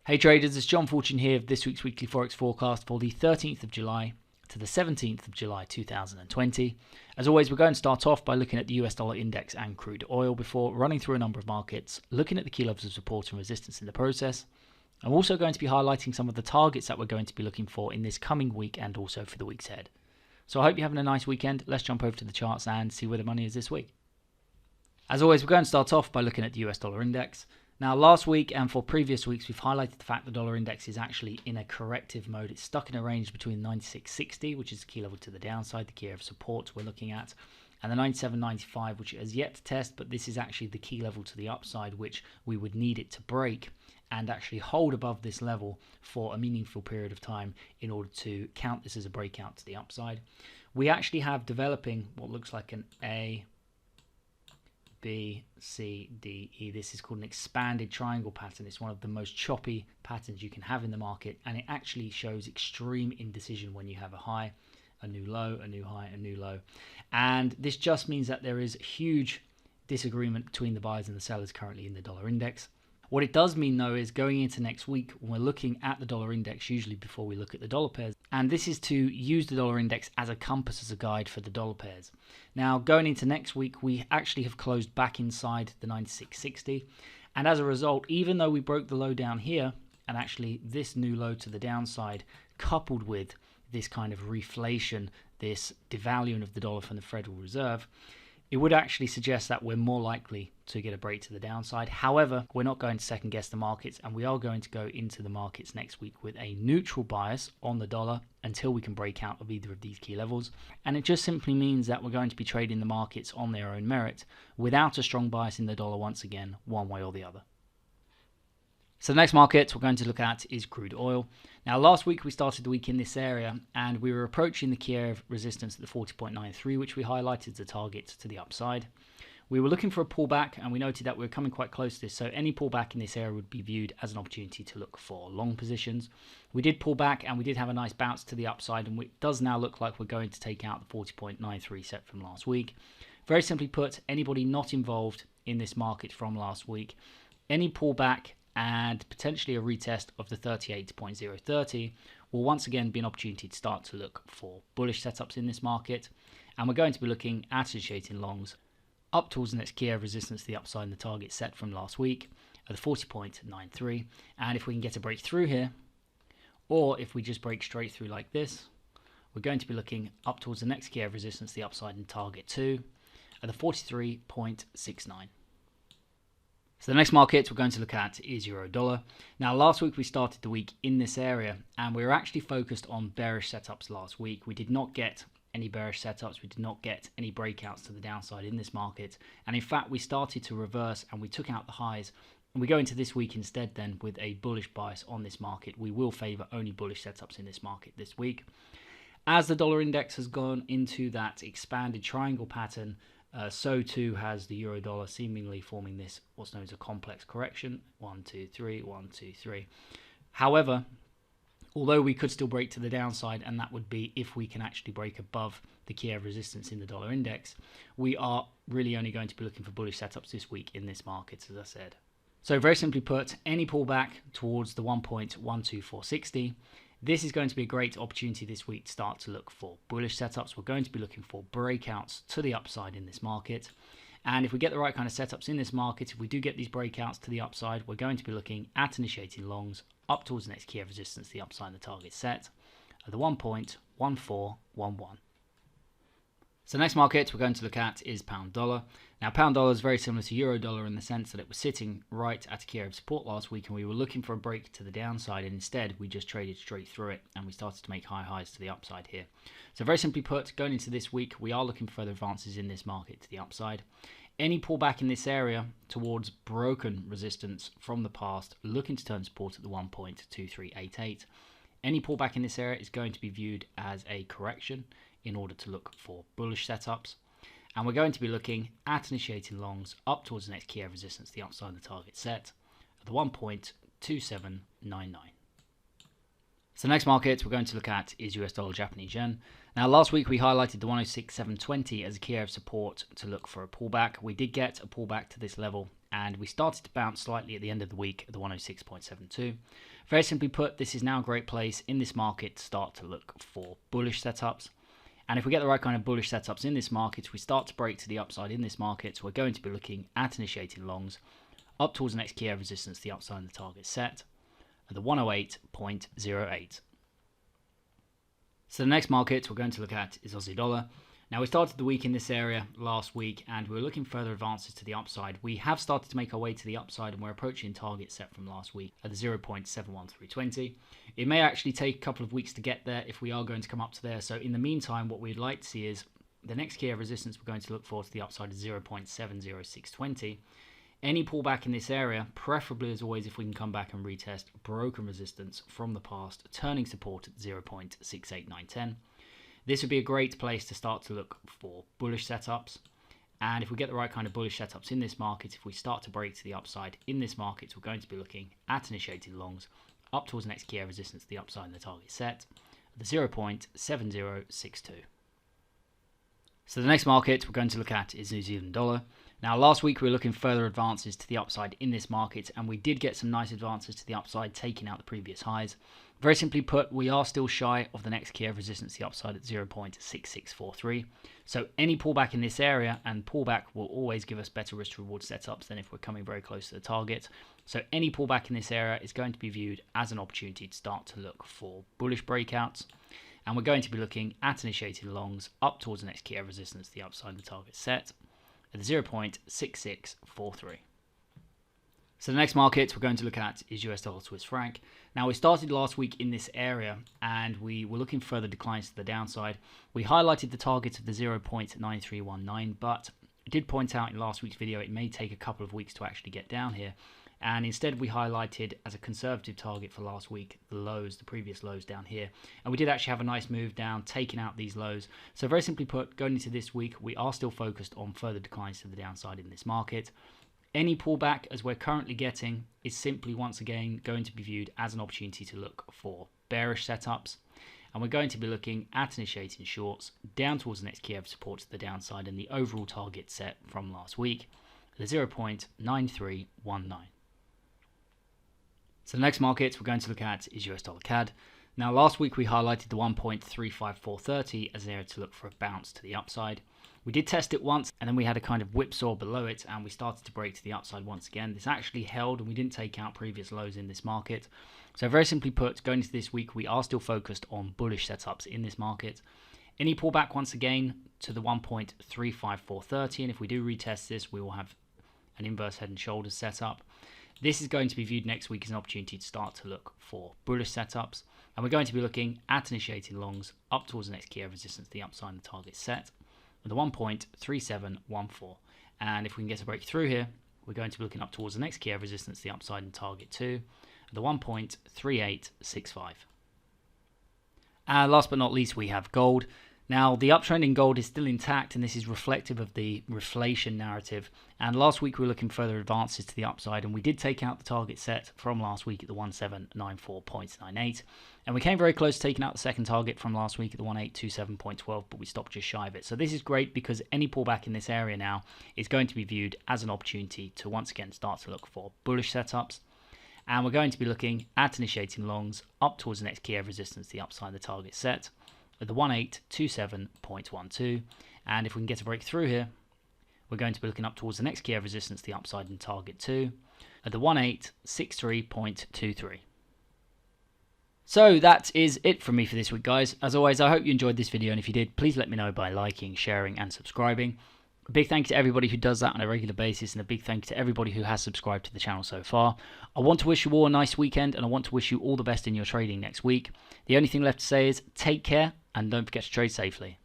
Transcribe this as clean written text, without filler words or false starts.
Hey traders, it's John Fortune here of this week's Weekly Forex Forecast for the 13th of July to the 17th of July 2020. As always, we're going to start off by looking at the US dollar index and crude oil before running through a number of markets, looking at the key levels of support and resistance in the process. I'm also going to be highlighting some of the targets that we're going to be looking for in this coming week and also for the weeks ahead. So I hope you're having a nice weekend. Let's jump over to the charts and see where the money is this week. As always, we're going to start off by looking at the US dollar index. Now, last week and for previous weeks, we've highlighted the fact the dollar index is actually in a corrective mode. It's stuck in a range between 96.60, which is the key level to the downside, the key area of support we're looking at, and the 97.95, which it has yet to test, but this is actually the key level to the upside, which we would need it to break and actually hold above this level for a meaningful period of time in order to count this as a breakout to the upside. We actually have developing what looks like an A, B, C, D, E. This is called an expanded triangle pattern. It's one of the most choppy patterns you can have in the market, and it actually shows extreme indecision when you have a high, a new low, a new high, a new low. And this just means that there is huge disagreement between the buyers and the sellers currently in the dollar index. What it does mean, though, is going into next week, when we're looking at the dollar index, usually before we look at the dollar pairs, and this is to use the dollar index as a compass, as a guide for the dollar pairs. Now, going into next week, we actually have closed back inside the 96.60, and as a result, even though we broke the low down here, and actually this new low to the downside, coupled with this kind of reflation, this devaluing of the dollar from the Federal Reserve, it would actually suggest that we're more likely to get a break to the downside. However, we're not going to second guess the markets, and we are going to go into the markets next week with a neutral bias on the dollar until we can break out of either of these key levels. And it just simply means that we're going to be trading the markets on their own merit without a strong bias in the dollar once again, one way or the other. So the next market we're going to look at is crude oil. Now, last week we started the week in this area and we were approaching the key area of resistance at the 40.93, which we highlighted as a target to the upside. We were looking for a pullback and we noted that we were coming quite close to this, so any pullback in this area would be viewed as an opportunity to look for long positions. We did pull back and we did have a nice bounce to the upside, and it does now look like we're going to take out the 40.93 set from last week. Very simply put, anybody not involved in this market from last week, any pullback and potentially a retest of the 38.030 will once again be an opportunity to start to look for bullish setups in this market. And we're going to be looking at initiating longs up towards the next key area of resistance to the upside and the target set from last week at the 40.93. And if we can get a breakthrough here, or if we just break straight through like this, we're going to be looking up towards the next key area of resistance to the upside and target 2 at the 43.69. So the next market we're going to look at is euro dollar. Now, last week we started the week in this area and we were actually focused on bearish setups last week. We did not get any bearish setups. We did not get any breakouts to the downside in this market. And in fact, we started to reverse and we took out the highs. And we go into this week instead then with a bullish bias on this market. We will favor only bullish setups in this market this week. As the dollar index has gone into that expanded triangle pattern, so too has the euro dollar, seemingly forming this what's known as a complex correction. 1, 2, 3, 1, 2, 3. However, although we could still break to the downside, and that would be if we can actually break above the key area of resistance in the dollar index, we are really only going to be looking for bullish setups this week in this market, as I said. So very simply put, any pullback towards the 1.12460, this is going to be a great opportunity this week to start to look for bullish setups. We're going to be looking for breakouts to the upside in this market. And if we get the right kind of setups in this market, if we do get these breakouts to the upside, we're going to be looking at initiating longs up towards the next key of resistance, the upside and the target set at the 1.1411. So the next market we're going to look at is pound dollar. Now, pound dollar is very similar to euro dollar in the sense that it was sitting right at a key area of support last week and we were looking for a break to the downside, and instead we just traded straight through it and we started to make high highs to the upside here. So very simply put, going into this week, we are looking for further advances in this market to the upside. Any pullback in this area towards broken resistance from the past, looking to turn support at the 1.2388. Any pullback in this area is going to be viewed as a correction in order to look for bullish setups. And we're going to be looking at initiating longs up towards the next key area of resistance, the upside and the target set at the 1.2799. So the next market we're going to look at is US dollar Japanese yen. Now, last week we highlighted the 106.720 as a key area of support to look for a pullback. We did get a pullback to this level and we started to bounce slightly at the end of the week at the 106.72. Very simply put, this is now a great place in this market to start to look for bullish setups. And if we get the right kind of bullish setups in this market, we start to break to the upside in this market, we're going to be looking at initiating longs up towards the next key area resistance, the upside and the target set at the 108.08. So the next market we're going to look at is Aussie dollar. Now, we started the week in this area last week and we were looking further advances to the upside. We have started to make our way to the upside and we're approaching target set from last week at the 0.71320. It may actually take a couple of weeks to get there if we are going to come up to there. So in the meantime, what we'd like to see is the next key area resistance we're going to look for to the upside is 0.70620. Any pullback in this area, preferably as always if we can come back and retest broken resistance from the past, turning support at 0.68910. This would be a great place to start to look for bullish setups. And if we get the right kind of bullish setups in this market, if we start to break to the upside in this market, we're going to be looking at initiating longs up towards the next key area resistance, the upside and the target set, at the 0.7062. So the next market we're going to look at is New Zealand dollar. Now, last week we were looking further advances to the upside in this market, and we did get some nice advances to the upside, taking out the previous highs. Very simply put, we are still shy of the next key area resistance, the upside at 0.6643. So any pullback in this area, and pullback will always give us better risk to reward setups than if we're coming very close to the target. So any pullback in this area is going to be viewed as an opportunity to start to look for bullish breakouts. And we're going to be looking at initiating longs up towards the next key area resistance, the upside and the target set at the 0.6643. So the next market we're going to look at is US dollar Swiss franc. Now, we started last week in this area and we were looking for further declines to the downside. We highlighted the target of the 0.9319, but I did point out in last week's video it may take a couple of weeks to actually get down here. And instead we highlighted as a conservative target for last week the lows, the previous lows down here. And we did actually have a nice move down, taking out these lows. So very simply put, going into this week, we are still focused on further declines to the downside in this market. Any pullback, as we're currently getting, is simply once again going to be viewed as an opportunity to look for bearish setups. And we're going to be looking at initiating shorts down towards the next key area support to the downside and the overall target set from last week, the 0.9319. So the next market we're going to look at is US dollar CAD. Now, last week we highlighted the 1.35430 as an area to look for a bounce to the upside. We did test it once and then we had a kind of whipsaw below it and we started to break to the upside once again. This actually held and we didn't take out previous lows in this market. So very simply put, going into this week, we are still focused on bullish setups in this market. Any pullback once again to the 1.35430, and if we do retest this, we will have an inverse head and shoulders setup. This is going to be viewed next week as an opportunity to start to look for bullish setups. And we're going to be looking at initiating longs up towards the next key area resistance, the upside and the target set with the 1.3714. And if we can get a breakthrough here, we're going to be looking up towards the next key area resistance, the upside and target 2, at the 1.3865. And last but not least, we have gold. Now, the uptrend in gold is still intact, and this is reflective of the reflation narrative. And last week we were looking further advances to the upside, and we did take out the target set from last week at the 1794.98. And we came very close to taking out the second target from last week at the 1827.12, but we stopped just shy of it. So this is great because any pullback in this area now is going to be viewed as an opportunity to once again start to look for bullish setups. And we're going to be looking at initiating longs up towards the next key area resistance, the upside, the target set at the 1827.12. And if we can get a breakthrough here, we're going to be looking up towards the next key area resistance, the upside and target 2 at the 1863.23. So that is it from me for this week, guys. As always, I hope you enjoyed this video, and if you did, please let me know by liking, sharing and subscribing. A big thank you to everybody who does that on a regular basis, and a big thank you to everybody who has subscribed to the channel so far. I want to wish you all a nice weekend, and I want to wish you all the best in your trading next week. The only thing left to say is take care, and don't forget to trade safely.